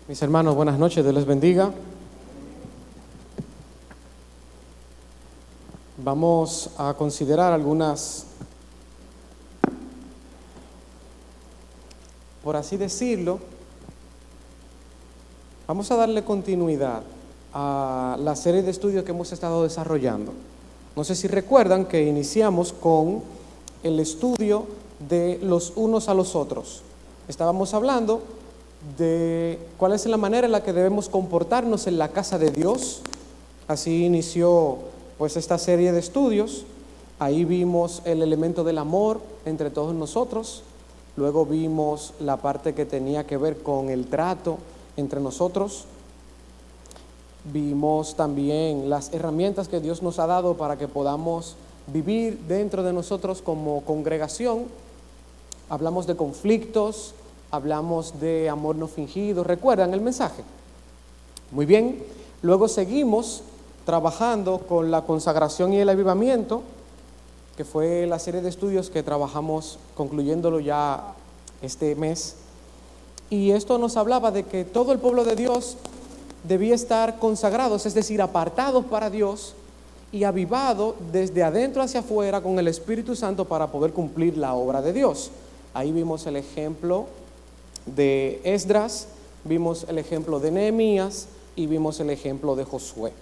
Mis hermanos, buenas noches, Dios les bendiga. Vamos a considerar algunas, por así decirlo, vamos a darle continuidad a la serie de estudios que hemos estado desarrollando. No sé si recuerdan que iniciamos con el estudio de los unos a los otros. Estábamos hablando de cuál es la manera en la que debemos comportarnos en la casa de Dios. Así inició pues esta serie de estudios. Ahí vimos el elemento del amor entre todos nosotros. Luego vimos la parte que tenía que ver con el trato entre nosotros. Vimos también las herramientas que Dios nos ha dado para que podamos vivir dentro de nosotros como congregación. Hablamos de conflictos, hablamos de amor no fingido. ¿Recuerdan el mensaje? Muy bien. Luego seguimos trabajando con la consagración y el avivamiento, que fue la serie de estudios que trabajamos concluyéndolo ya este mes. Y esto nos hablaba de que todo el pueblo de Dios debía estar consagrados, es decir, apartados para Dios y avivados desde adentro hacia afuera con el Espíritu Santo para poder cumplir la obra de Dios. Ahí vimos el ejemplo de Esdras, vimos el ejemplo de Nehemías y vimos el ejemplo de Josué,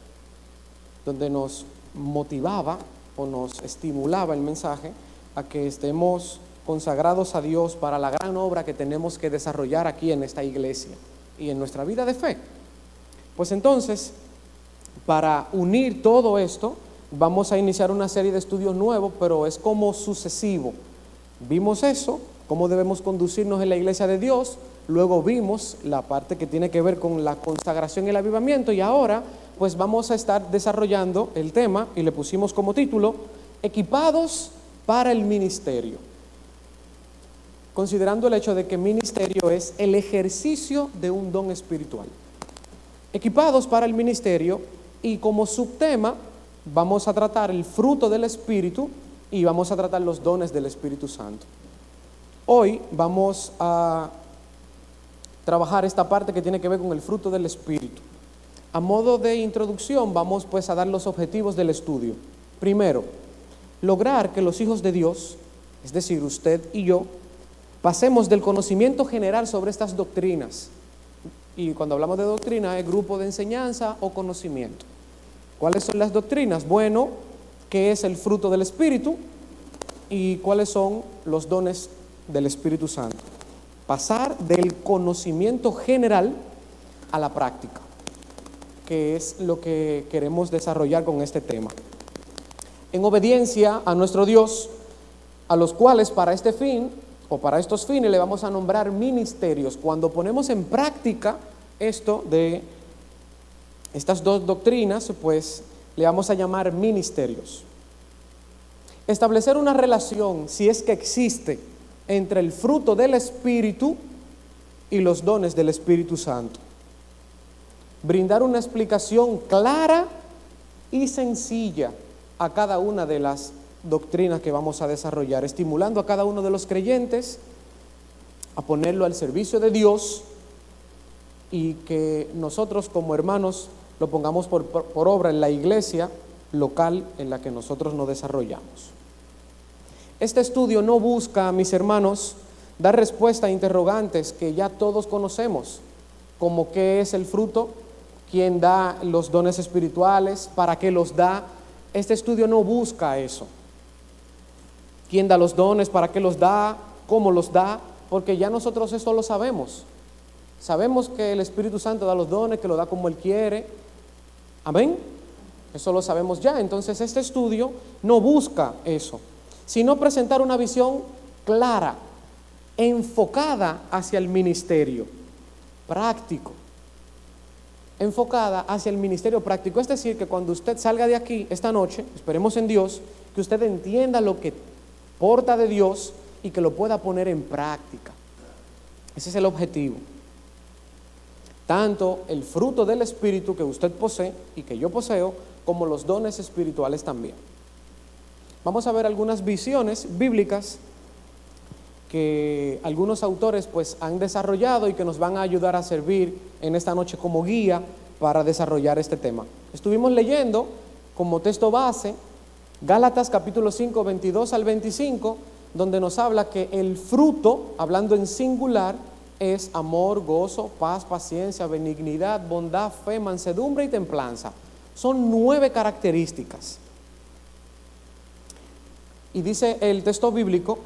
donde nos motivaba o nos estimulaba el mensaje a que estemos consagrados a Dios para la gran obra que tenemos que desarrollar aquí en esta iglesia y en nuestra vida de fe. Pues entonces, para unir todo esto, vamos a iniciar una serie de estudios nuevos, pero es como sucesivo. Vimos eso, cómo debemos conducirnos en la iglesia de Dios. Luego vimos la parte que tiene que ver con la consagración y el avivamiento, y ahora pues vamos a estar desarrollando el tema, y le pusimos como título, equipados para el ministerio. Considerando el hecho de que ministerio es el ejercicio de un don espiritual. Equipados para el ministerio, y como subtema vamos a tratar el fruto del Espíritu y vamos a tratar los dones del Espíritu Santo. Hoy vamos a trabajar esta parte que tiene que ver con el fruto del Espíritu. A modo de introducción vamos pues a dar los objetivos del estudio. Primero, lograr que los hijos de Dios, es decir, usted y yo, pasemos del conocimiento general sobre estas doctrinas. Y cuando hablamos de doctrina es grupo de enseñanza o conocimiento. ¿Cuáles son las doctrinas? Bueno, ¿qué es el fruto del Espíritu? ¿Y cuáles son los dones del Espíritu Santo? Pasar del conocimiento general a la práctica, que es lo que queremos desarrollar con este tema. En obediencia a nuestro Dios, a los cuales para este fin o para estos fines le vamos a nombrar ministerios. Cuando ponemos en práctica esto de estas dos doctrinas, pues le vamos a llamar ministerios. Establecer una relación, si es que existe, entre el fruto del Espíritu y los dones del Espíritu Santo. Brindar una explicación clara y sencilla a cada una de las doctrinas que vamos a desarrollar, estimulando a cada uno de los creyentes a ponerlo al servicio de Dios, y que nosotros como hermanos lo pongamos por obra en la iglesia local en la que nosotros nos desarrollamos. Este estudio no busca, mis hermanos, dar respuesta a interrogantes que ya todos conocemos, como qué es el fruto, quién da los dones espirituales, para qué los da. Este estudio no busca eso. ¿Quién da los dones? ¿Para qué los da? ¿Cómo los da? Porque ya nosotros eso lo sabemos. Sabemos que el Espíritu Santo da los dones, que lo da como Él quiere. Amén. Eso lo sabemos ya. Entonces este estudio no busca eso, sino presentar una visión clara, enfocada hacia el ministerio práctico. Enfocada hacia el ministerio práctico. Es decir, que cuando usted salga de aquí esta noche, esperemos en Dios, que usted entienda lo que porta de Dios y que lo pueda poner en práctica. Ese es el objetivo. Tanto el fruto del Espíritu que usted posee y que yo poseo, como los dones espirituales también. Vamos a ver algunas visiones bíblicas que algunos autores pues han desarrollado y que nos van a ayudar a servir en esta noche como guía para desarrollar este tema. Estuvimos leyendo como texto base Gálatas capítulo 5, 22 al 25, donde nos habla que el fruto, hablando en singular, es amor, gozo, paz, paciencia, benignidad, bondad, fe, mansedumbre y templanza. Son 9 características. Y dice el texto bíblico,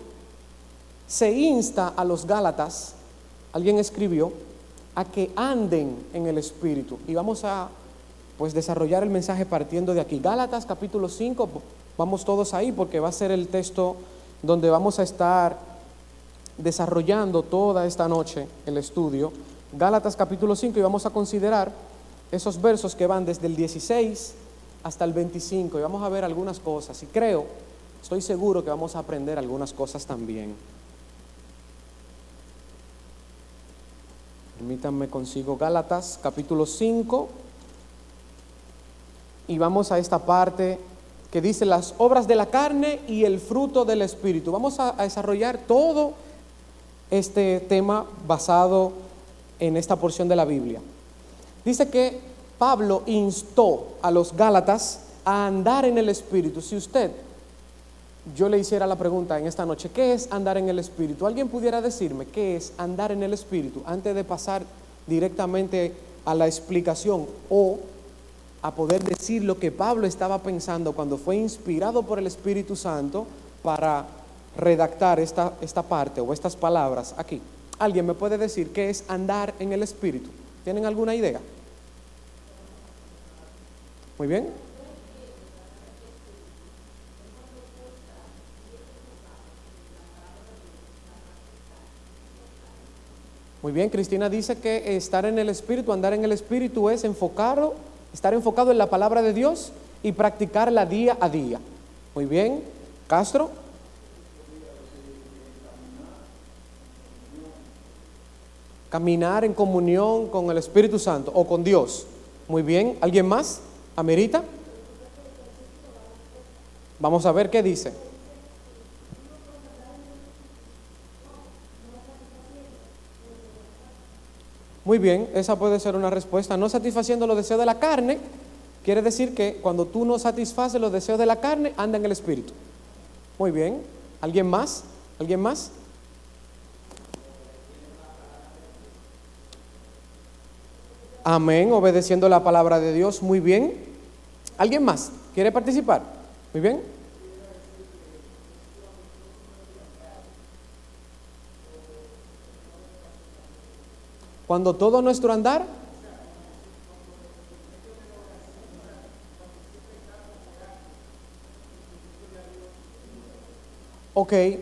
se insta a los Gálatas, alguien escribió, a que anden en el Espíritu. Y vamos a pues desarrollar el mensaje partiendo de aquí. Gálatas capítulo 5, vamos todos ahí porque va a ser el texto donde vamos a estar desarrollando toda esta noche el estudio. Gálatas capítulo 5, y vamos a considerar esos versos que van desde el 16 hasta el 25 y vamos a ver algunas cosas y estoy seguro que vamos a aprender algunas cosas también. Permítanme, consigo Gálatas capítulo 5 y vamos a esta parte que dice las obras de la carne y el fruto del Espíritu. Vamos a desarrollar todo este tema basado en esta porción de la Biblia. Dice que Pablo instó a los Gálatas a andar en el Espíritu. Si yo le hiciera la pregunta en esta noche, ¿qué es andar en el Espíritu? ¿Alguien pudiera decirme qué es andar en el Espíritu antes de pasar directamente a la explicación o a poder decir lo que Pablo estaba pensando cuando fue inspirado por el Espíritu Santo para redactar esta parte o estas palabras aquí? ¿Alguien me puede decir qué es andar en el Espíritu? ¿Tienen alguna idea? Muy bien. Muy bien, Cristina dice que estar en el Espíritu, andar en el Espíritu es estar enfocado en la palabra de Dios y practicarla día a día. Muy bien, Castro. Caminar en comunión con el Espíritu Santo o con Dios. Muy bien, ¿alguien más? ¿Amerita? Vamos a ver qué dice. Muy bien, esa puede ser una respuesta. No satisfaciendo los deseos de la carne, quiere decir que cuando tú no satisfaces los deseos de la carne, anda en el Espíritu. Muy bien, ¿alguien más? ¿Alguien más? Amén, obedeciendo la palabra de Dios. Muy bien. ¿Alguien más quiere participar? Muy bien. Cuando todo nuestro andar ok, el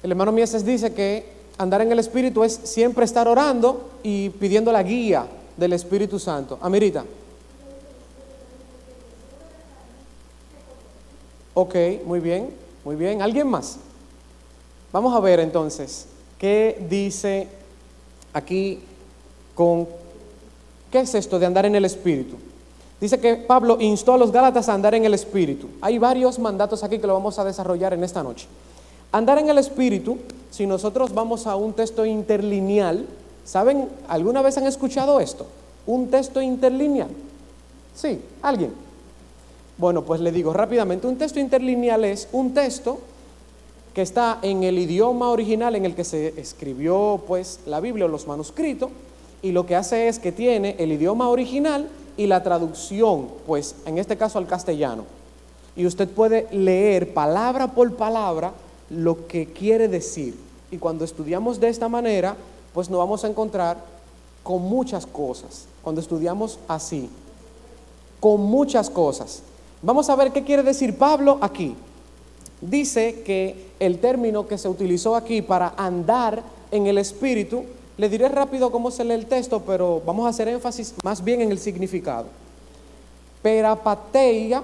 hermano Mieses dice que andar en el Espíritu es siempre estar orando y pidiendo la guía del Espíritu Santo. Amirita. Ok, muy bien, muy bien. ¿Alguien más? Vamos a ver entonces qué dice aquí ¿qué es esto de andar en el Espíritu? Dice que Pablo instó a los Gálatas a andar en el Espíritu. Hay varios mandatos aquí que lo vamos a desarrollar en esta noche. Andar en el Espíritu, si nosotros vamos a un texto interlineal, ¿saben? ¿Alguna vez han escuchado esto? Un texto interlineal. ¿Sí? ¿Alguien? Bueno, pues le digo rápidamente, un texto interlineal es un texto que está en el idioma original en el que se escribió pues la Biblia o los manuscritos, y lo que hace es que tiene el idioma original y la traducción, pues en este caso al castellano. Y usted puede leer palabra por palabra lo que quiere decir. Y cuando estudiamos de esta manera, pues nos vamos a encontrar con muchas cosas. Cuando estudiamos así, con muchas cosas. Vamos a ver qué quiere decir Pablo aquí. Dice que el término que se utilizó aquí para andar en el Espíritu, le diré rápido cómo se lee el texto, pero vamos a hacer énfasis más bien en el significado. Perapateia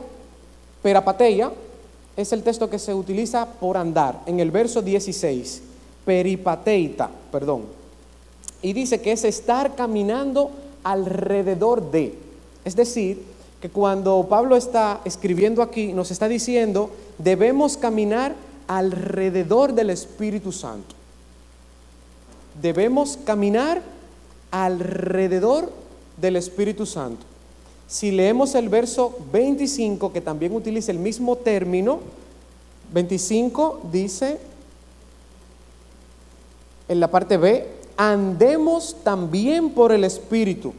es el texto que se utiliza por andar, en el verso 16, peripateita, perdón. Y dice que es estar caminando alrededor de. Es decir, que cuando Pablo está escribiendo aquí, nos está diciendo, debemos caminar alrededor del Espíritu Santo. Debemos caminar alrededor del Espíritu Santo. Si leemos el verso 25, que también utiliza el mismo término, 25 dice, en la parte B, andemos también por el Espíritu.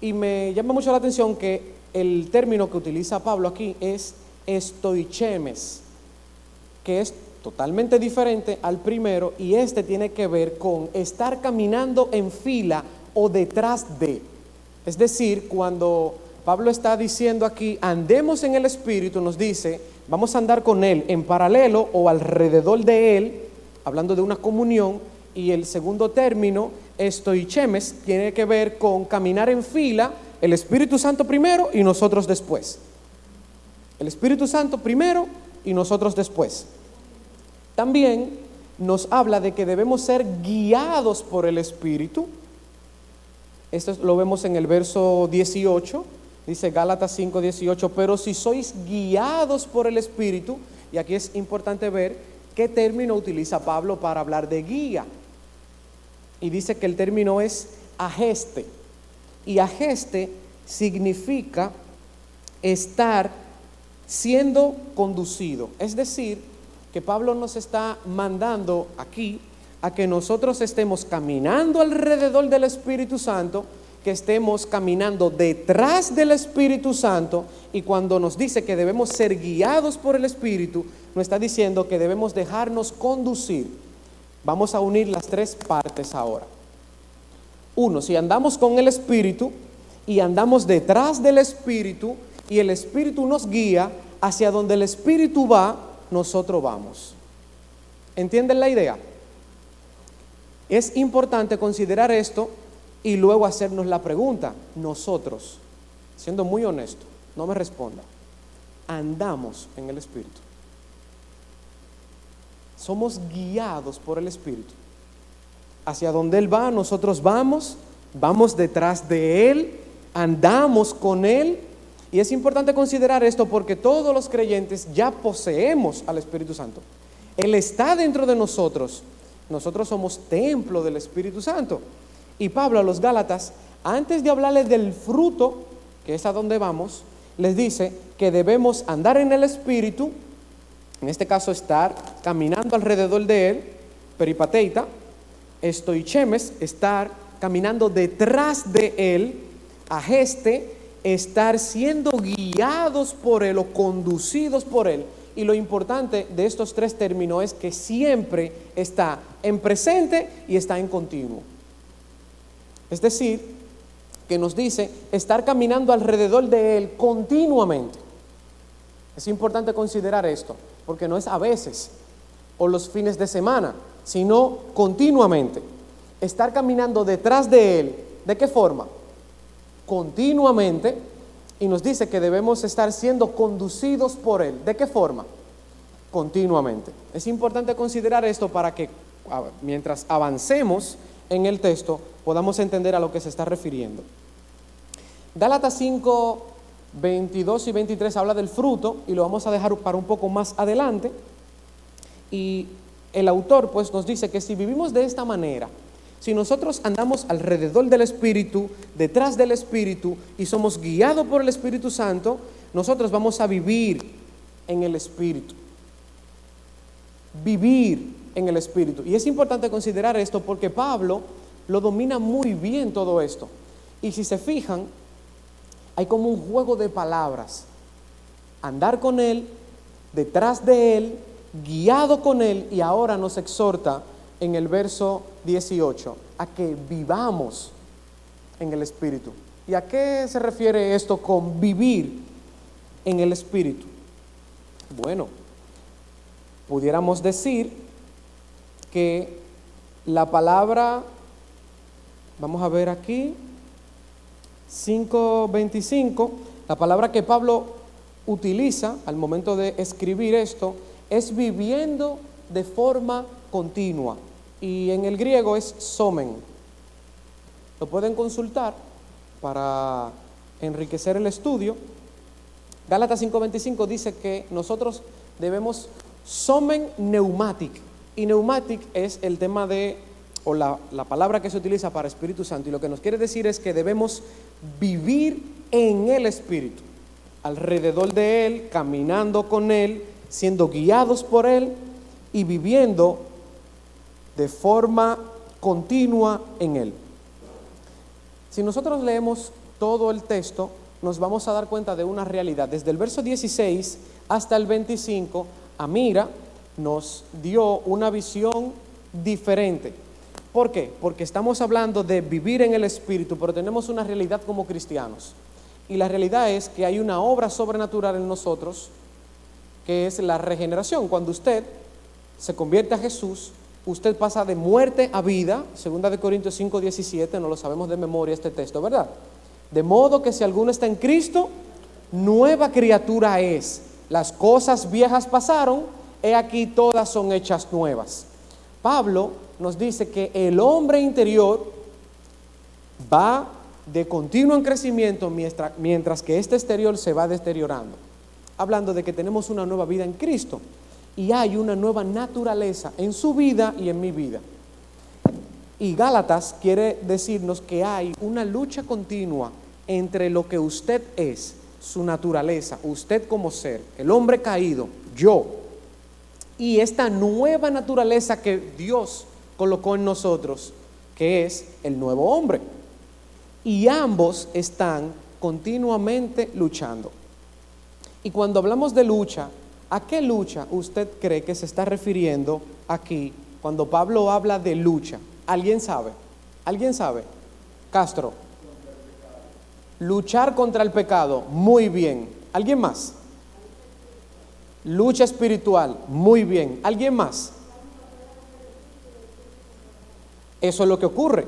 Y me llama mucho la atención que el término que utiliza Pablo aquí es estoichemes, que es totalmente diferente al primero, y este tiene que ver con estar caminando en fila o detrás de. Es decir, cuando Pablo está diciendo aquí, andemos en el Espíritu, nos dice, vamos a andar con Él en paralelo o alrededor de Él, hablando de una comunión. Y el segundo término, estoichemes, tiene que ver con caminar en fila, el Espíritu Santo primero y nosotros después. El Espíritu Santo primero y nosotros después. También nos habla de que debemos ser guiados por el Espíritu. Esto lo vemos en el verso 18, dice Gálatas 5:18, pero si sois guiados por el Espíritu, y aquí es importante ver qué término utiliza Pablo para hablar de guía. Y dice que el término es ageste, y ageste significa estar siendo conducido, es decir, que Pablo nos está mandando aquí a que nosotros estemos caminando alrededor del Espíritu Santo, que estemos caminando detrás del Espíritu Santo, y cuando nos dice que debemos ser guiados por el Espíritu, nos está diciendo que debemos dejarnos conducir. Vamos a unir las tres partes ahora. Uno, si andamos con el Espíritu y andamos detrás del Espíritu y el Espíritu nos guía, hacia donde el Espíritu va, nosotros vamos. ¿Entienden la idea? Es importante considerar esto y luego hacernos la pregunta. Nosotros, siendo muy honesto, no me responda, andamos en el Espíritu. Somos guiados por el Espíritu. Hacia donde Él va, nosotros vamos detrás de Él, andamos con Él. Y es importante considerar esto porque todos los creyentes ya poseemos al Espíritu Santo. Él está dentro de nosotros. Nosotros somos templo del Espíritu Santo. Y Pablo a los Gálatas, antes de hablarles del fruto, que es a donde vamos, les dice que debemos andar en el Espíritu, en este caso estar caminando alrededor de Él, peripateita, estoichemes, estar caminando detrás de Él, ageste, estar siendo guiados por Él o conducidos por Él. Y lo importante de estos tres términos es que siempre está en presente y está en continuo. Es decir, que nos dice estar caminando alrededor de Él continuamente. Es importante considerar esto, porque no es a veces o los fines de semana, sino continuamente. Estar caminando detrás de Él, ¿de qué forma? Continuamente, y nos dice que debemos estar siendo conducidos por Él. ¿De qué forma? Continuamente. Es importante considerar esto para que mientras avancemos en el texto podamos entender a lo que se está refiriendo. Gálatas 5, 22 y 23 habla del fruto y lo vamos a dejar para un poco más adelante. Y el autor pues nos dice que si vivimos de esta manera, si nosotros andamos alrededor del Espíritu, detrás del Espíritu y somos guiados por el Espíritu Santo, nosotros vamos a vivir en el Espíritu. Vivir en el Espíritu. Y es importante considerar esto porque Pablo lo domina muy bien todo esto. Y si se fijan, hay como un juego de palabras. Andar con Él, detrás de Él, guiado con Él, y ahora nos exhorta en el verso 18 a que vivamos en el Espíritu. ¿Y a qué se refiere esto con vivir en el Espíritu? Bueno, pudiéramos decir que la palabra, vamos a ver aquí, 5:25, la palabra que Pablo utiliza al momento de escribir esto es viviendo de forma continua. Y en el griego es somen. Lo pueden consultar para enriquecer el estudio. Gálatas 5:25 dice que nosotros debemos Somen pneumatic. Y pneumatic es el tema o la palabra que se utiliza para Espíritu Santo. Y lo que nos quiere decir es que debemos vivir en el Espíritu, alrededor de Él, caminando con Él, siendo guiados por Él y viviendo de forma continua en Él. Si nosotros leemos todo el texto, nos vamos a dar cuenta de una realidad. Desde el verso 16 hasta el 25, Amira nos dio una visión diferente. ¿Por qué? Porque estamos hablando de vivir en el Espíritu, pero tenemos una realidad como cristianos. Y la realidad es que hay una obra sobrenatural en nosotros, que es la regeneración. Cuando usted se convierte a Jesús, usted pasa de muerte a vida. 2 Corintios 5:17, no lo sabemos de memoria este texto, ¿verdad? De modo que si alguno está en Cristo, nueva criatura es. Las cosas viejas pasaron, he aquí todas son hechas nuevas. Pablo nos dice que el hombre interior va de continuo en crecimiento mientras que este exterior se va deteriorando. Hablando de que tenemos una nueva vida en Cristo y hay una nueva naturaleza en su vida y en mi vida. Y Gálatas quiere decirnos que hay una lucha continua entre lo que usted es, su naturaleza, usted como ser, el hombre caído, yo, y esta nueva naturaleza que Dios colocó en nosotros, que es el nuevo hombre. Y ambos están continuamente luchando. Y cuando hablamos de lucha, ¿a qué lucha usted cree que se está refiriendo aquí cuando Pablo habla de lucha? ¿Alguien sabe? ¿Alguien sabe? Castro. Luchar contra el pecado. Muy bien. ¿Alguien más? Lucha espiritual. Muy bien. ¿Alguien más? Eso es lo que ocurre.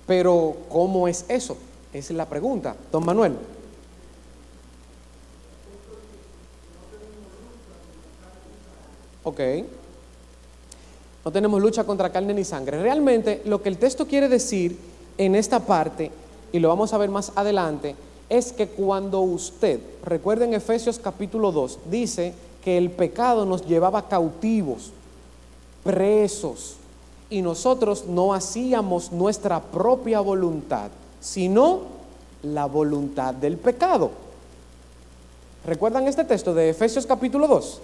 Pero ¿cómo es eso? Esa es la pregunta. Don Manuel. Ok. No tenemos lucha contra carne ni sangre. Realmente lo que el texto quiere decir en esta parte, y lo vamos a ver más adelante, es que cuando usted, recuerden Efesios capítulo 2, dice que el pecado nos llevaba cautivos, presos, y nosotros no hacíamos nuestra propia voluntad, sino la voluntad del pecado. ¿Recuerdan este texto de Efesios capítulo 2?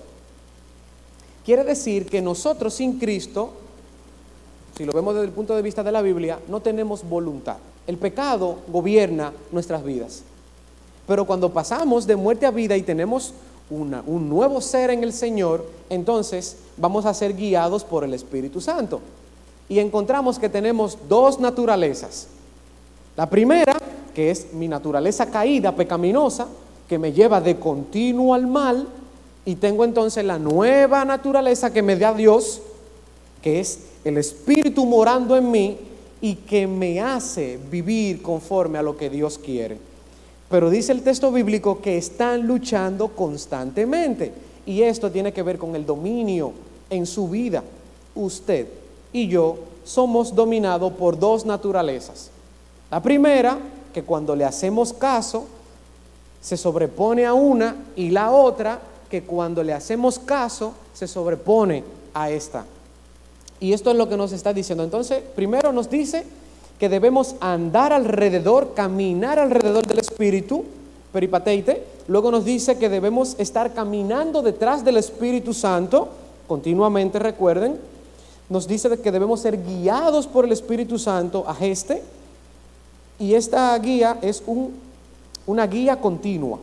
Quiere decir que nosotros sin Cristo, si lo vemos desde el punto de vista de la Biblia, no tenemos voluntad. El pecado gobierna nuestras vidas. Pero cuando pasamos de muerte a vida y tenemos un nuevo ser en el Señor, entonces vamos a ser guiados por el Espíritu Santo. Y encontramos que tenemos dos naturalezas. La primera, que es mi naturaleza caída, pecaminosa, que me lleva de continuo al mal. Y tengo entonces la nueva naturaleza que me da Dios, que es el Espíritu morando en mí y que me hace vivir conforme a lo que Dios quiere. Pero dice el texto bíblico que están luchando constantemente. Y esto tiene que ver con el dominio en su vida. Usted y yo somos dominados por dos naturalezas. La primera, que cuando le hacemos caso, se sobrepone a una, y la otra, que cuando le hacemos caso se sobrepone a esta. Y esto es lo que nos está diciendo. Entonces, primero nos dice que debemos andar alrededor, caminar alrededor del Espíritu, peripateite. Luego nos dice que debemos estar caminando detrás del Espíritu Santo, continuamente, recuerden. Nos dice que debemos ser guiados por el Espíritu Santo a geste. Y esta guía es una guía continua.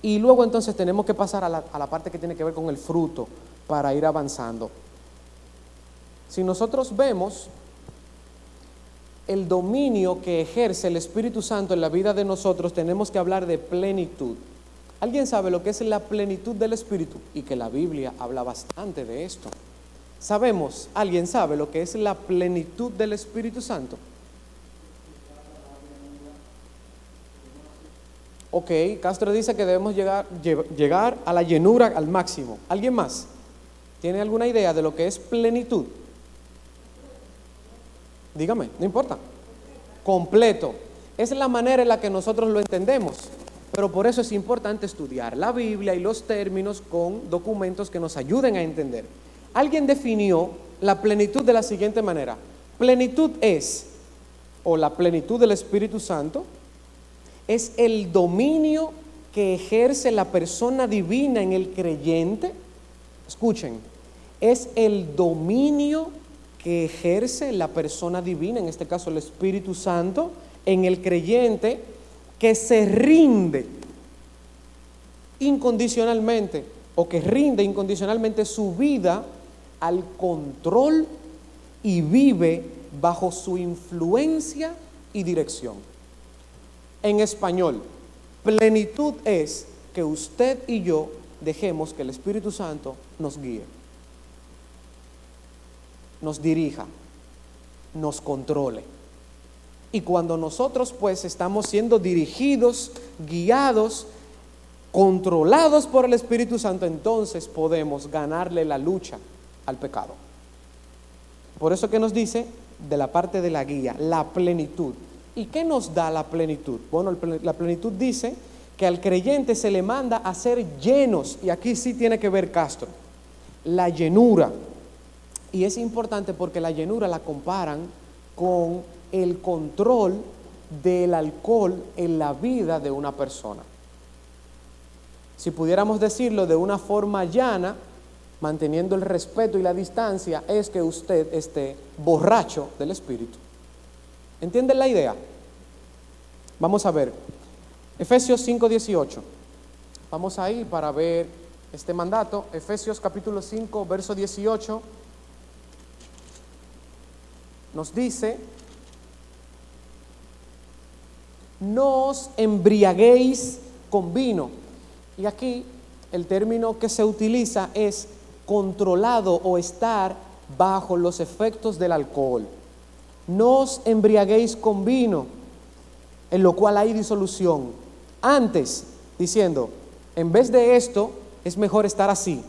Y luego entonces tenemos que pasar a la parte que tiene que ver con el fruto para ir avanzando. Si nosotros vemos el dominio que ejerce el Espíritu Santo en la vida de nosotros, tenemos que hablar de plenitud. ¿Alguien sabe lo que es la plenitud del Espíritu? Y que la Biblia habla bastante de esto. ¿Sabemos? ¿Alguien sabe lo que es la plenitud del Espíritu Santo? Ok, Castro dice que debemos llegar a la llenura al máximo. ¿Alguien más tiene alguna idea de lo que es plenitud? Dígame, no importa. Completo. Es la manera en la que nosotros lo entendemos. Pero por eso es importante estudiar la Biblia y los términos con documentos que nos ayuden a entender. Alguien definió la plenitud de la siguiente manera: plenitud es, o la plenitud del Espíritu Santo, es el dominio que ejerce la persona divina en el creyente. Escuchen, es el dominio que ejerce la persona divina, en este caso el Espíritu Santo, en el creyente, que se rinde incondicionalmente, o que rinde incondicionalmente su vida al control y vive bajo su influencia y dirección. En español, plenitud es que usted y yo dejemos que el Espíritu Santo nos guíe, nos dirija, nos controle. Y cuando nosotros pues estamos siendo dirigidos, guiados, controlados por el Espíritu Santo, entonces podemos ganarle la lucha al pecado. Por eso que nos dice de la parte de la guía, la plenitud. ¿Y qué nos da la plenitud? Bueno, la plenitud dice que al creyente se le manda a ser llenos, y aquí sí tiene que ver Castro, la llenura. Y es importante porque la llenura la comparan con el control del alcohol en la vida de una persona. Si pudiéramos decirlo de una forma llana, manteniendo el respeto y la distancia, es que usted esté borracho del Espíritu. ¿Entienden la idea? Vamos a ver Efesios 5:18. Vamos a ir para ver este mandato. Efesios capítulo 5, verso 18 nos dice: no os embriaguéis con vino. Y aquí el término que se utiliza es controlado o estar bajo los efectos del alcohol. No os embriaguéis con vino, en lo cual hay disolución. Antes, diciendo, en vez de esto, es mejor estar así.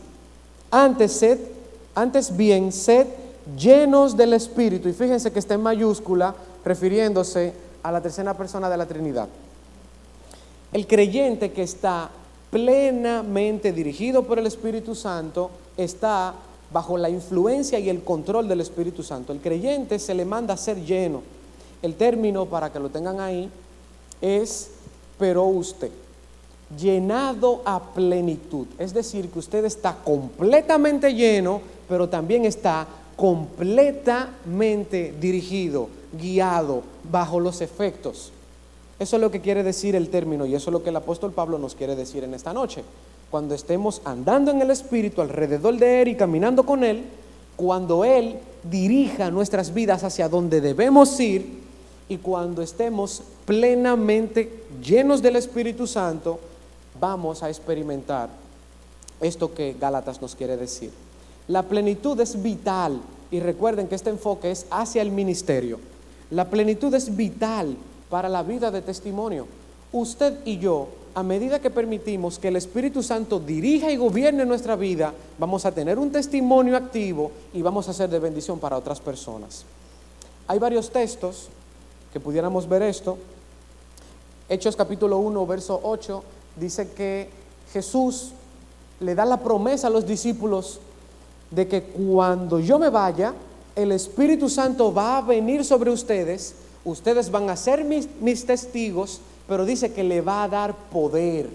Antes bien, sed llenos del Espíritu. Y fíjense que está en mayúscula, refiriéndose a la tercera persona de la Trinidad. El creyente que está plenamente dirigido por el Espíritu Santo está bajo la influencia y el control del Espíritu Santo. El creyente se le manda a ser lleno. El término, para que lo tengan ahí, es pero usted, llenado a plenitud. Es decir, que usted está completamente lleno, pero también está completamente dirigido, guiado, bajo los efectos. Eso es lo que quiere decir el término, y eso es lo que el apóstol Pablo nos quiere decir en esta noche. Cuando estemos andando en el Espíritu, alrededor de Él y caminando con Él, cuando Él dirija nuestras vidas hacia donde debemos ir, y cuando estemos plenamente llenos del Espíritu Santo, vamos a experimentar esto que Gálatas nos quiere decir. La plenitud es vital, y recuerden que este enfoque es hacia el ministerio. La plenitud es vital para la vida de testimonio. Usted y yo, a medida que permitimos que el Espíritu Santo dirija y gobierne nuestra vida, vamos a tener un testimonio activo y vamos a ser de bendición para otras personas. Hay varios textos que pudiéramos ver esto. Hechos capítulo 1, verso 8, dice que Jesús le da la promesa a los discípulos de que cuando yo me vaya, el Espíritu Santo va a venir sobre ustedes, ustedes van a ser mis testigos, pero dice que le va a dar poder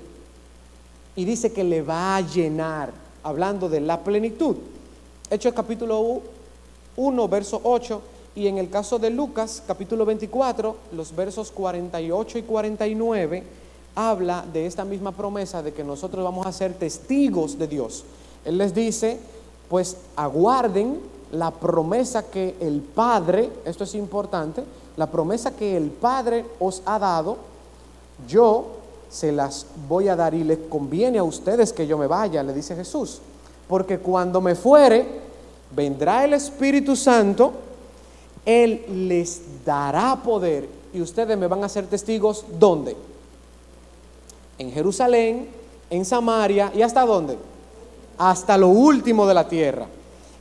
y dice que le va a llenar, hablando de la plenitud. Hechos capítulo 1, verso 8, y en el caso de Lucas capítulo 24, los versos 48 y 49, habla de esta misma promesa de que nosotros vamos a ser testigos de Dios. Él les dice, pues aguarden la promesa que el Padre, esto es importante, la promesa que el Padre os ha dado, yo se las voy a dar y les conviene a ustedes que yo me vaya, le dice Jesús, porque cuando me fuere, vendrá el Espíritu Santo, Él les dará poder y ustedes me van a ser testigos, ¿dónde? En Jerusalén, en Samaria y ¿hasta dónde? Hasta lo último de la tierra.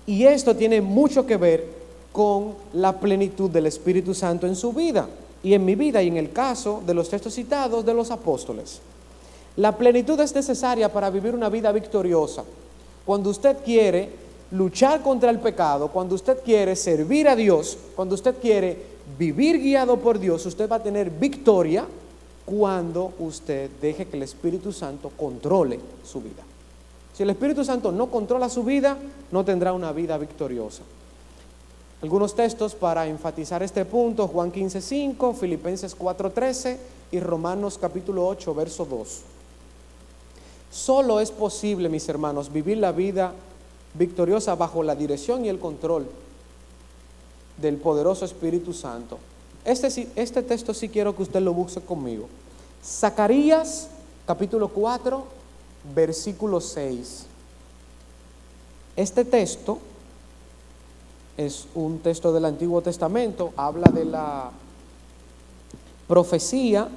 Y esto tiene mucho que ver con la plenitud del Espíritu Santo en su vida y en mi vida, y en el caso de los textos citados de los apóstoles. La plenitud es necesaria para vivir una vida victoriosa. Cuando usted quiere luchar contra el pecado, cuando usted quiere servir a Dios, cuando usted quiere vivir guiado por Dios, usted va a tener victoria cuando usted deje que el Espíritu Santo controle su vida. Si el Espíritu Santo no controla su vida, no tendrá una vida victoriosa. Algunos textos para enfatizar este punto: Juan 15:5, Filipenses 4:13 y Romanos capítulo 8, verso 2. Solo es posible, mis hermanos, vivir la vida victoriosa bajo la dirección y el control del poderoso Espíritu Santo. Este texto sí quiero que usted lo busque conmigo. Zacarías capítulo 4, versículo 6. Este texto es un texto del Antiguo Testamento, habla de la profecía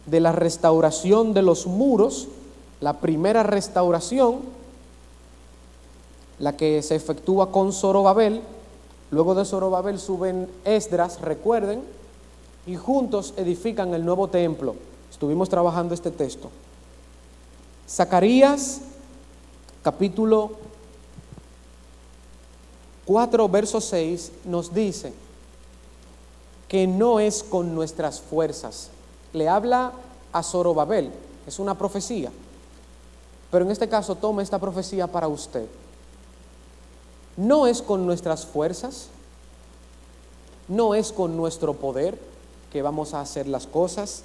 de la restauración de los muros, la primera restauración, la que se efectúa con Zorobabel. Luego de Zorobabel suben Esdras, recuerden, y juntos edifican el nuevo templo. Estuvimos trabajando este texto. Zacarías capítulo 4, verso 6 nos dice que no es con nuestras fuerzas. Le habla a Zorobabel, es una profecía, pero en este caso toma esta profecía para usted. No es con nuestras fuerzas, no es con nuestro poder que vamos a hacer las cosas,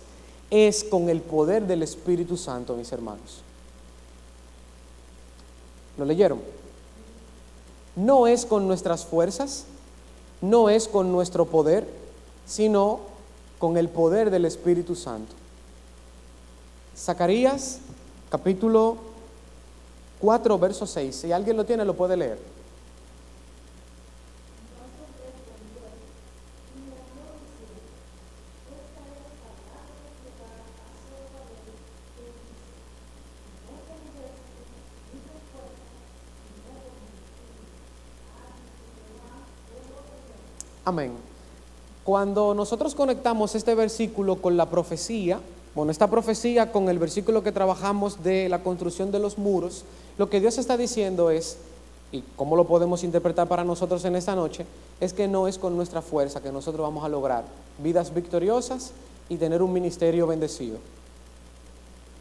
es con el poder del Espíritu Santo, mis hermanos. ¿Lo leyeron? No es con nuestras fuerzas, no es con nuestro poder, sino con el poder del Espíritu Santo. Zacarías capítulo 4, verso 6. Si alguien lo tiene, lo puede leer. Amén. Cuando nosotros conectamos este versículo con la profecía, esta profecía con el versículo que trabajamos de la construcción de los muros, lo que Dios está diciendo es, y cómo lo podemos interpretar para nosotros en esta noche, es que no es con nuestra fuerza que nosotros vamos a lograr vidas victoriosas y tener un ministerio bendecido.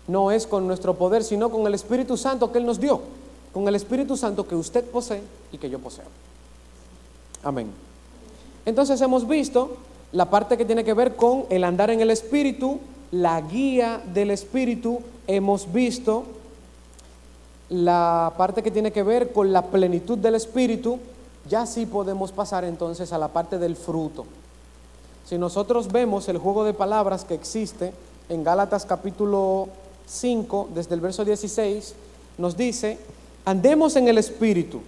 No es con nuestro poder, sino con el Espíritu Santo que Él nos dio, con el Espíritu Santo que usted posee y que yo poseo. Amén. Entonces hemos visto la parte que tiene que ver con el andar en el Espíritu, la guía del Espíritu. Hemos visto la parte que tiene que ver con la plenitud del Espíritu. Ya sí podemos pasar entonces a la parte del fruto. Si nosotros vemos el juego de palabras que existe en Gálatas capítulo 5, desde el verso 16, nos dice: andemos en el Espíritu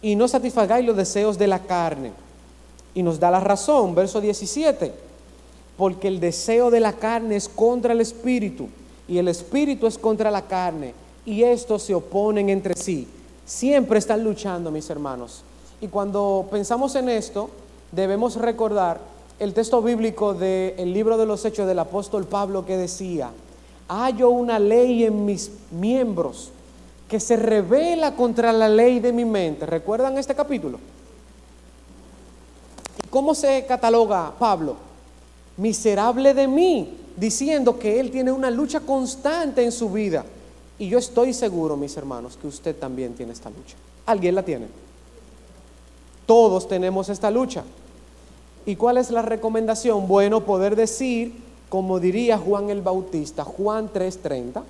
y no satisfagáis los deseos de la carne. Y nos da la razón, verso 17, porque el deseo de la carne es contra el Espíritu y el Espíritu es contra la carne, y estos se oponen entre sí. Siempre están luchando, mis hermanos. Y cuando pensamos en esto, debemos recordar el texto bíblico del libro de los Hechos del apóstol Pablo, que decía: hallo una ley en mis miembros que se rebela contra la ley de mi mente. ¿Recuerdan este capítulo? ¿Cómo se cataloga Pablo? Miserable de mí, diciendo que él tiene una lucha constante en su vida. Y yo estoy seguro, mis hermanos, que usted también tiene esta lucha. ¿Alguien la tiene? Todos tenemos esta lucha. ¿Y cuál es la recomendación? Bueno, poder decir, como diría Juan el Bautista, Juan 3:30,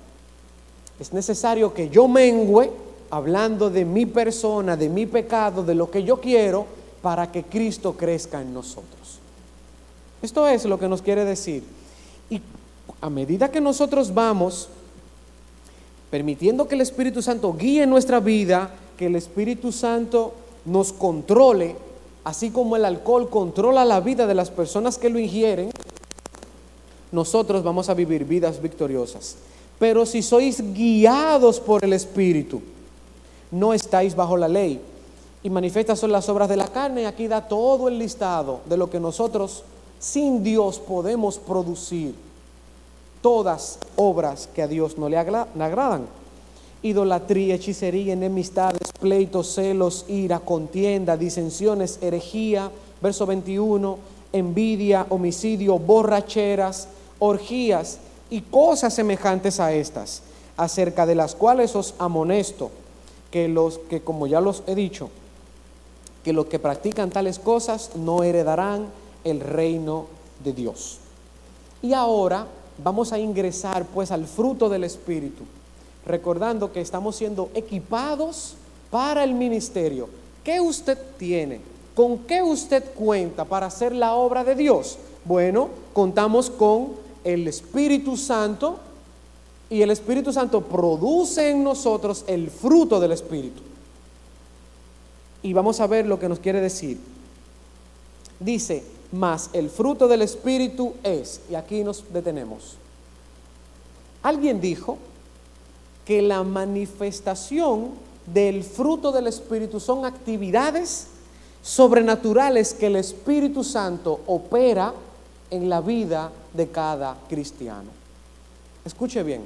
es necesario que yo mengüe, hablando de mi persona, de mi pecado, de lo que yo quiero, para que Cristo crezca en nosotros. Esto es lo que nos quiere decir. Y a medida que nosotros vamos permitiendo que el Espíritu Santo guíe nuestra vida, que el Espíritu Santo nos controle, así como el alcohol controla la vida de las personas que lo ingieren, nosotros vamos a vivir vidas victoriosas. Pero si sois guiados por el Espíritu, no estáis bajo la ley. Y manifiestas son las obras de la carne. Aquí da todo el listado de lo que nosotros sin Dios podemos producir. todas obras que a Dios no le agradan. Idolatría, hechicería, enemistades, pleitos, celos, ira, contienda, disensiones, herejía, verso 21, envidia, homicidio, borracheras, orgías y cosas semejantes a estas, acerca de las cuales os amonesto, que como ya los he dicho, que los que practican tales cosas no heredarán el reino de Dios. Y ahora vamos a ingresar pues al fruto del Espíritu, recordando que estamos siendo equipados para el ministerio. ¿Qué usted tiene? ¿Con qué usted cuenta para hacer la obra de Dios? Bueno, contamos con el Espíritu Santo, y el Espíritu Santo produce en nosotros el fruto del Espíritu. Y vamos a ver lo que nos quiere decir. Dice, mas el fruto del Espíritu es, y aquí nos detenemos. Alguien dijo que la manifestación del fruto del Espíritu son actividades sobrenaturales que el Espíritu Santo opera en la vida de cada cristiano. Escuche bien,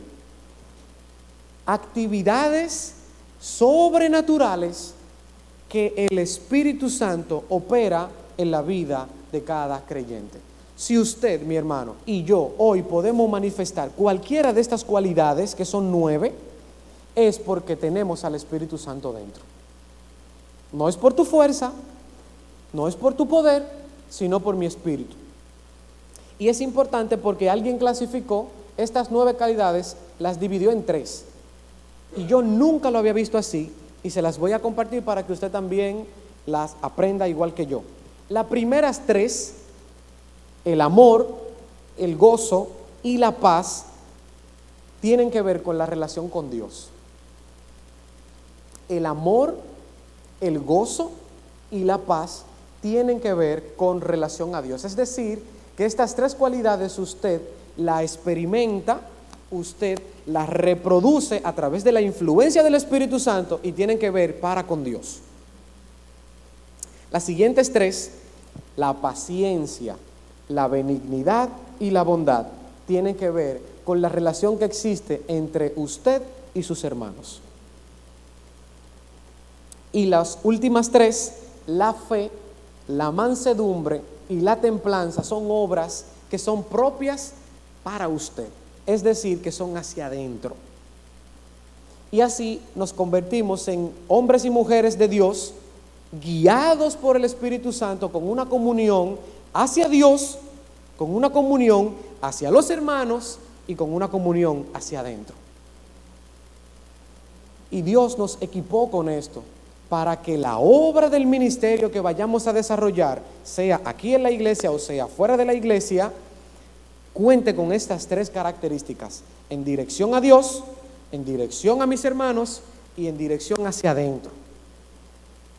actividades sobrenaturales que el Espíritu Santo opera en la vida de cada creyente. Si usted, mi hermano, y yo hoy podemos manifestar cualquiera de estas cualidades, que son 9, es porque tenemos al Espíritu Santo dentro. No es por tu fuerza, no es por tu poder, sino por mi Espíritu. Y es importante porque alguien clasificó estas 9 cualidades, las dividió en 3. Y yo nunca lo había visto así, y se las voy a compartir para que usted también las aprenda igual que yo. Las primeras 3, el amor, el gozo y la paz, tienen que ver con la relación con Dios. El amor, el gozo y la paz tienen que ver con relación a Dios. Es decir, que estas 3 cualidades usted la experimenta, usted la reproduce a través de la influencia del Espíritu Santo y tienen que ver para con Dios. Las siguientes 3, la paciencia, la benignidad y la bondad, tienen que ver con la relación que existe entre usted y sus hermanos. Y las últimas 3, la fe, la mansedumbre y la templanza, son obras que son propias para usted, es decir, que son hacia adentro. Y así nos convertimos en hombres y mujeres de Dios, guiados por el Espíritu Santo, con una comunión hacia Dios, con una comunión hacia los hermanos y con una comunión hacia adentro. Y Dios nos equipó con esto para que la obra del ministerio que vayamos a desarrollar, sea aquí en la iglesia o sea fuera de la iglesia, cuente con estas 3 características: en dirección a Dios, en dirección a mis hermanos y en dirección hacia adentro.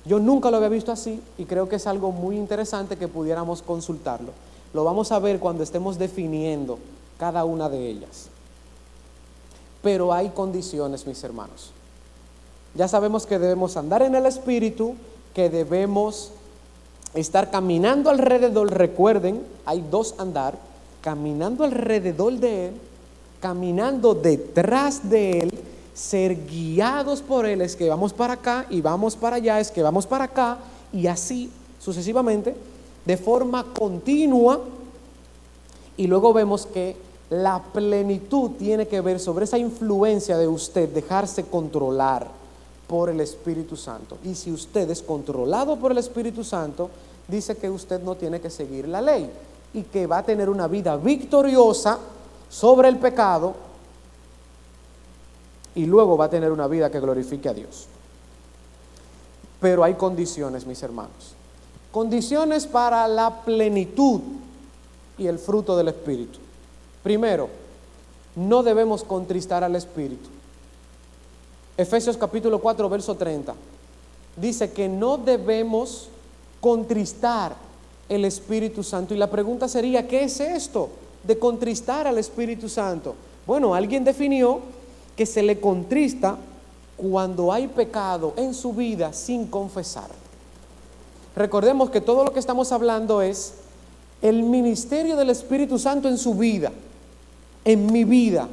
Yo nunca lo había visto así y creo que es algo muy interesante que pudiéramos consultarlo. Lo vamos a ver cuando estemos definiendo cada una de ellas. Pero hay condiciones, mis hermanos. Ya sabemos que debemos andar en el Espíritu, que debemos estar caminando alrededor. Recuerden, hay 2 andar: caminando alrededor de Él, caminando detrás de Él, ser guiados por Él, es que vamos para acá y vamos para allá, es que vamos para acá, y así sucesivamente, de forma continua. Y luego vemos que la plenitud tiene que ver sobre esa influencia de usted, dejarse controlar por el Espíritu Santo. Y si usted es controlado por el Espíritu Santo, dice que usted no tiene que seguir la ley y que va a tener una vida victoriosa sobre el pecado, y luego va a tener una vida que glorifique a Dios. Pero hay condiciones, mis hermanos. Condiciones para la plenitud y el fruto del Espíritu. Primero, no debemos contristar al Espíritu. Efesios capítulo 4, verso 30. Dice que no debemos contristar el Espíritu Santo. Y la pregunta sería, ¿qué es esto de contristar al Espíritu Santo? Bueno, alguien definió que se le contrista cuando hay pecado en su vida sin confesar. Recordemos que todo lo que estamos hablando es el ministerio del Espíritu Santo en su vida. en mi vida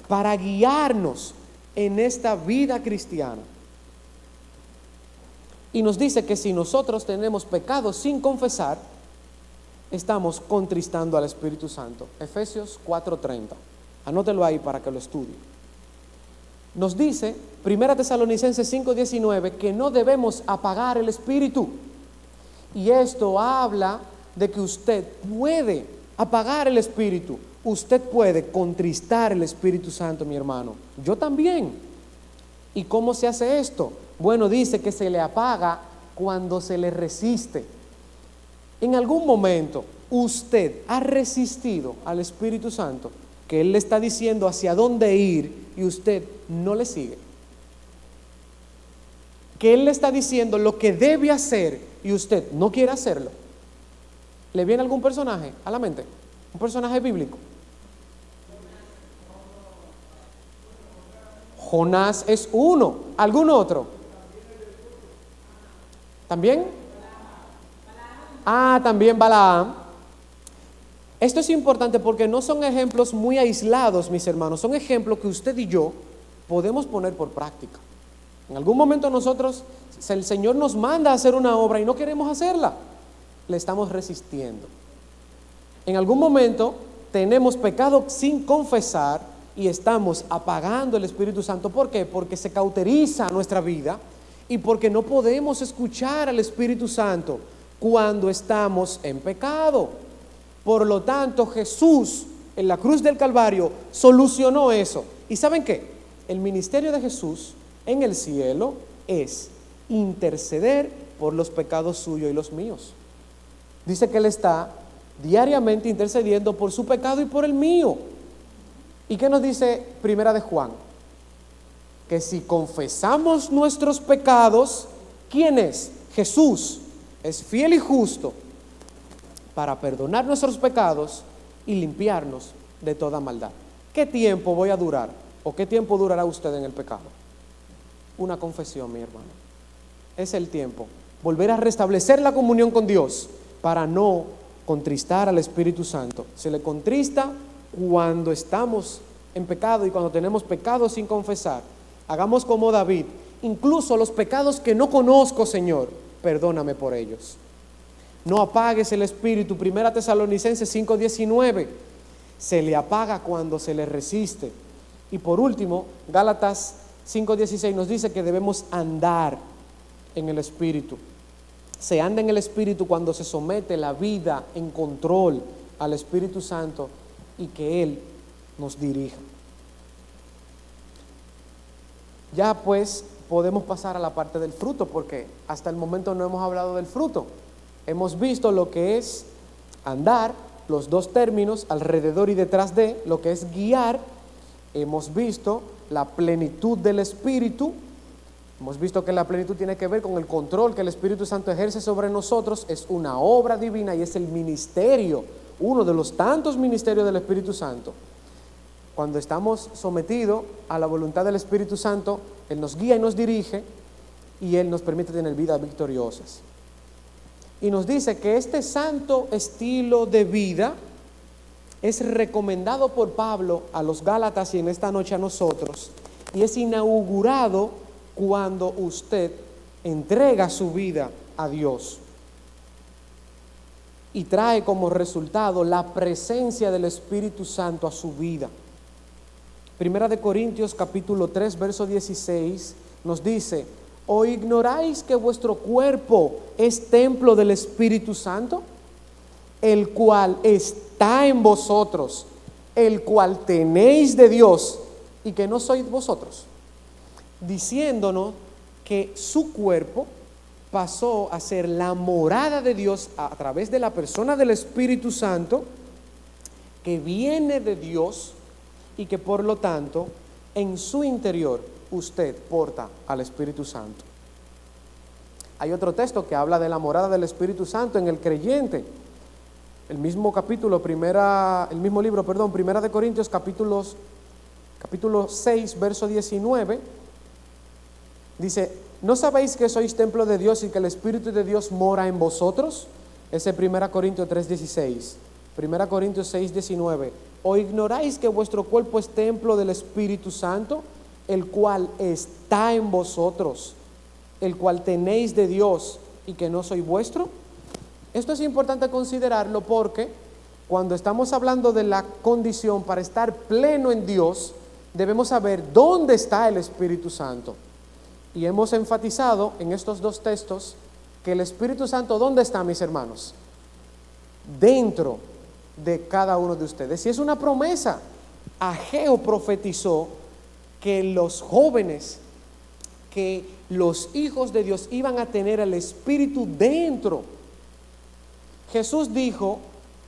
para guiarnos en esta vida cristiana. Y nos dice que si nosotros tenemos pecados sin confesar, estamos contristando al Espíritu Santo. Efesios 4:30. Anótelo ahí para que lo estudie. Nos dice, 1 Tesalonicenses 5:19, que no debemos apagar el Espíritu. Y esto habla de que usted puede apagar el Espíritu. Usted puede contristar el Espíritu Santo, mi hermano. Yo también. ¿Y cómo se hace esto? Bueno, dice que se le apaga cuando se le resiste. En algún momento usted ha resistido al Espíritu Santo, que Él le está diciendo hacia dónde ir y usted no le sigue. Que Él le está diciendo lo que debe hacer y usted no quiere hacerlo. ¿Le viene algún personaje a la mente? ¿Un personaje bíblico? Jonás es uno. ¿Algún otro? ¿También? También Balaam. Esto es importante porque no son ejemplos muy aislados, mis hermanos. Son ejemplos que usted y yo podemos poner por práctica. En algún momento nosotros, el Señor nos manda a hacer una obra y no queremos hacerla. Le estamos resistiendo. En algún momento tenemos pecado sin confesar y estamos apagando el Espíritu Santo. ¿Por qué? Porque se cauteriza nuestra vida y porque no podemos escuchar al Espíritu Santo cuando estamos en pecado. Por lo tanto, Jesús en la cruz del Calvario solucionó eso. ¿Y saben qué? El ministerio de Jesús en el cielo es interceder por los pecados suyos y los míos. Dice que Él está diariamente intercediendo por su pecado y por el mío. ¿Y qué nos dice Primera de Juan? Que si confesamos nuestros pecados, ¿quién es? Jesús es fiel y justo para perdonar nuestros pecados y limpiarnos de toda maldad. ¿Qué tiempo voy a durar? ¿O qué tiempo durará usted en el pecado? Una confesión, mi hermano. Es el tiempo. Volver a restablecer la comunión con Dios para no contristar al Espíritu Santo. Se le contrista cuando estamos en pecado y cuando tenemos pecados sin confesar. Hagamos como David. Incluso los pecados que no conozco, Señor, perdóname por ellos. No apagues el Espíritu. 1 Tesalonicenses 5:19. Se le apaga cuando se le resiste. Y por último, Gálatas 5:16 nos dice que debemos andar en el Espíritu. Se anda en el Espíritu cuando se somete la vida en control al Espíritu Santo y que Él nos dirija. Ya pues podemos pasar a la parte del fruto, porque hasta el momento no hemos hablado del fruto. Hemos visto lo que es andar, los dos términos, alrededor y detrás de, lo que es guiar. Hemos visto la plenitud del Espíritu. Hemos visto que la plenitud tiene que ver con el control que el Espíritu Santo ejerce sobre nosotros. Es una obra divina y es el ministerio, uno de los tantos ministerios del Espíritu Santo. Cuando estamos sometidos a la voluntad del Espíritu Santo, Él nos guía y nos dirige y Él nos permite tener vidas victoriosas. Y nos dice que este santo estilo de vida es recomendado por Pablo a los Gálatas y en esta noche a nosotros, y es inaugurado cuando usted entrega su vida a Dios y trae como resultado la presencia del Espíritu Santo a su vida. Primera de Corintios capítulo 3 verso 16 nos dice: ¿o ignoráis que vuestro cuerpo es templo del Espíritu Santo, el cual está en vosotros, el cual tenéis de Dios, y que no sois vosotros? Diciéndonos que su cuerpo pasó a ser la morada de Dios a través de la persona del Espíritu Santo, que viene de Dios y que por lo tanto en su interior usted porta al Espíritu Santo. Hay otro texto que habla de la morada del Espíritu Santo en el creyente. El mismo libro, Primera de Corintios capítulo 6, verso 19, dice: ¿no sabéis que sois templo de Dios y que el Espíritu de Dios mora en vosotros? Ese es 1 Corintios 3:16. 1 Corintios 6:19 ¿O ignoráis que vuestro cuerpo es templo del Espíritu Santo, el cual está en vosotros, el cual tenéis de Dios y que no soy vuestro? Esto es importante considerarlo porque cuando estamos hablando de la condición para estar pleno en Dios, debemos saber dónde está el Espíritu Santo. Y hemos enfatizado en estos dos textos que el Espíritu Santo, ¿dónde está, mis hermanos? Dentro de cada uno de ustedes. Y es una promesa. Ageo profetizó que los jóvenes, que los hijos de Dios iban a tener el Espíritu dentro. Jesús dijo: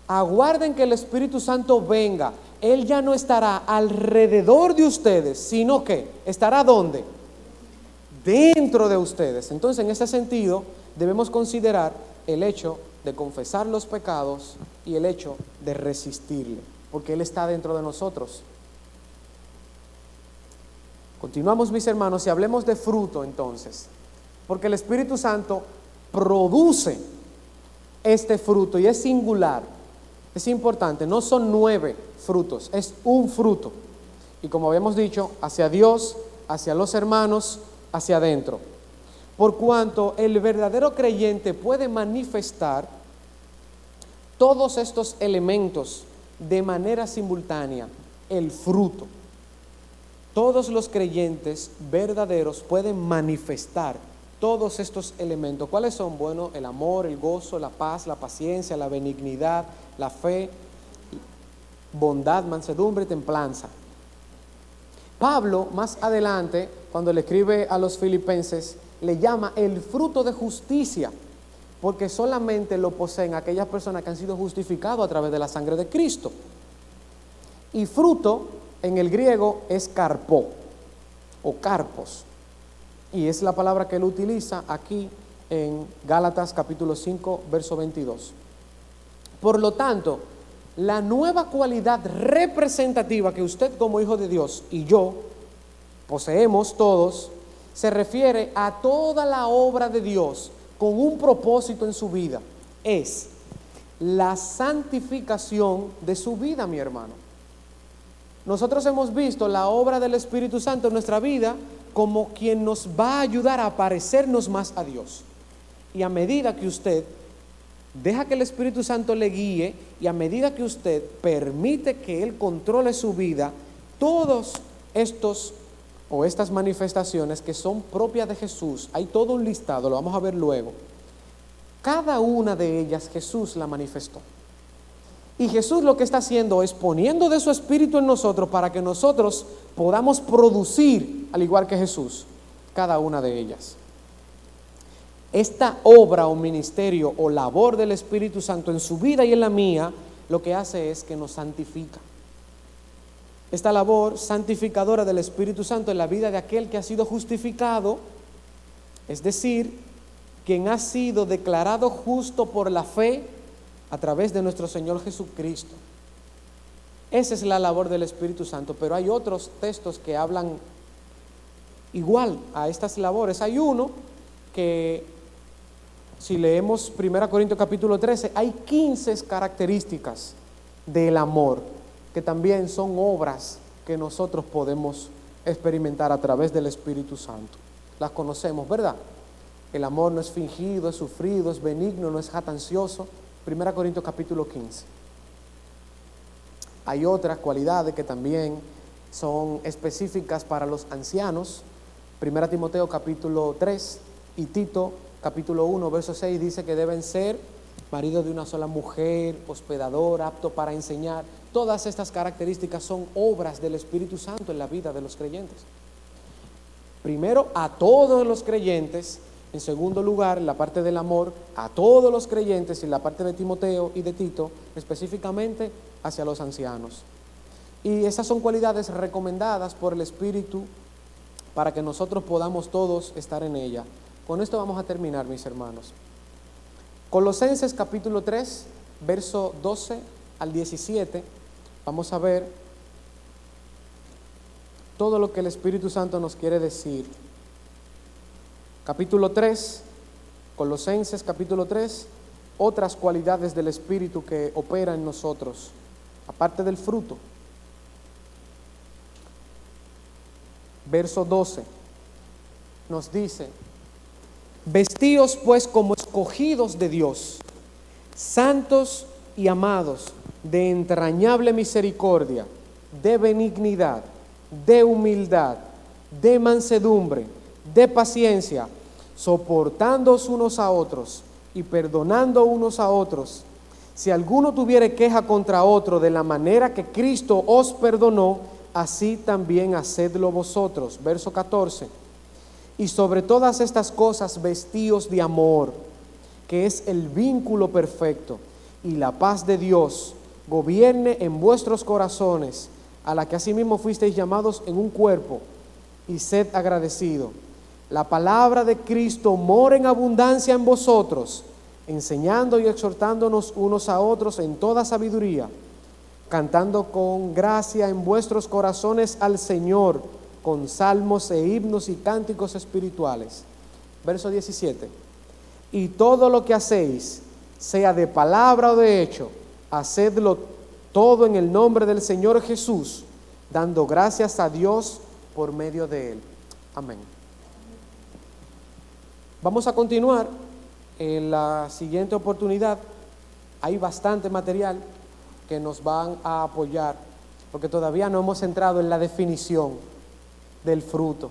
aguarden que el Espíritu Santo venga. Él ya no estará alrededor de ustedes, sino que estará ¿dónde? Dentro de ustedes. Entonces, en ese sentido, debemos considerar el hecho de confesar los pecados y el hecho de resistirle, porque Él está dentro de nosotros. Continuamos, mis hermanos, y hablemos de fruto entonces, porque el Espíritu Santo produce este fruto y es singular, es importante, no son 9 frutos, es un fruto. Y como habíamos dicho, hacia Dios, hacia los hermanos, hacia adentro. Por cuanto el verdadero creyente puede manifestar todos estos elementos de manera simultánea, el fruto. Todos los creyentes verdaderos pueden manifestar todos estos elementos. ¿Cuáles son? Bueno, el amor, el gozo, la paz, la paciencia, la benignidad, la fe, bondad, mansedumbre y templanza. Pablo, más adelante, cuando le escribe a los filipenses, le llama el fruto de justicia, porque solamente lo poseen aquellas personas que han sido justificados a través de la sangre de Cristo. Y fruto en el griego es carpó o carpos, y es la palabra que él utiliza aquí en Gálatas capítulo 5 verso 22. Por lo tanto, la nueva cualidad representativa que usted como hijo de Dios y yo poseemos todos, se refiere a toda la obra de Dios con un propósito en su vida. Es la santificación de su vida, mi hermano. Nosotros hemos visto la obra del Espíritu Santo en nuestra vida como quien nos va a ayudar a parecernos más a Dios. Y a medida que usted deja que el Espíritu Santo le guíe y a medida que usted permite que Él controle su vida, todos estos o estas manifestaciones que son propias de Jesús, hay todo un listado, lo vamos a ver luego. Cada una de ellas Jesús la manifestó. Y Jesús lo que está haciendo es poniendo de su Espíritu en nosotros para que nosotros podamos producir, al igual que Jesús, cada una de ellas. Esta obra o ministerio o labor del Espíritu Santo en su vida y en la mía, lo que hace es que nos santifica. Esta labor santificadora del Espíritu Santo en la vida de aquel que ha sido justificado, es decir, quien ha sido declarado justo por la fe a través de nuestro Señor Jesucristo. Esa es la labor del Espíritu Santo, pero hay otros textos que hablan igual a estas labores. Hay uno que, si leemos 1 Corintios capítulo 13, hay 15 características del amor, que también son obras que nosotros podemos experimentar a través del Espíritu Santo. Las conocemos, ¿verdad? El amor no es fingido, es sufrido, es benigno, no es jactancioso. 1 Corintios capítulo 15. Hay otras cualidades que también son específicas para los ancianos. 1 Timoteo capítulo 3 y Tito capítulo 1 verso 6 dice que deben ser marido de una sola mujer, hospedador, apto para enseñar. Todas estas características son obras del Espíritu Santo en la vida de los creyentes. Primero, a todos los creyentes. En segundo lugar, la parte del amor, a todos los creyentes, y la parte de Timoteo y de Tito, específicamente hacia los ancianos. Y esas son cualidades recomendadas por el Espíritu para que nosotros podamos todos estar en ella. Con esto vamos a terminar, mis hermanos. Colosenses capítulo 3, verso 12 al 17, vamos a ver todo lo que el Espíritu Santo nos quiere decir. Capítulo 3, Colosenses capítulo 3, otras cualidades del Espíritu que opera en nosotros. aparte del fruto. Verso 12 nos dice: vestíos pues como escogidos de Dios, santos y amados, de entrañable misericordia, de benignidad, de humildad, de mansedumbre, de paciencia, soportándoos unos a otros y perdonando unos a otros. Si alguno tuviere queja contra otro, de la manera que Cristo os perdonó, así también hacedlo vosotros. Verso 14. Y sobre todas estas cosas vestíos de amor, que es el vínculo perfecto, y la paz de Dios gobierne en vuestros corazones, a la que asimismo fuisteis llamados en un cuerpo, y sed agradecido. La palabra de Cristo mora en abundancia en vosotros, enseñando y exhortándonos unos a otros en toda sabiduría, cantando con gracia en vuestros corazones al Señor, con salmos e himnos y cánticos espirituales. Verso 17. Y todo lo que hacéis, sea de palabra o de hecho, hacedlo todo en el nombre del Señor Jesús, dando gracias a Dios por medio de Él. Amén. Vamos a continuar en la siguiente oportunidad. Hay bastante material que nos van a apoyar, porque todavía no hemos entrado en la definición del fruto.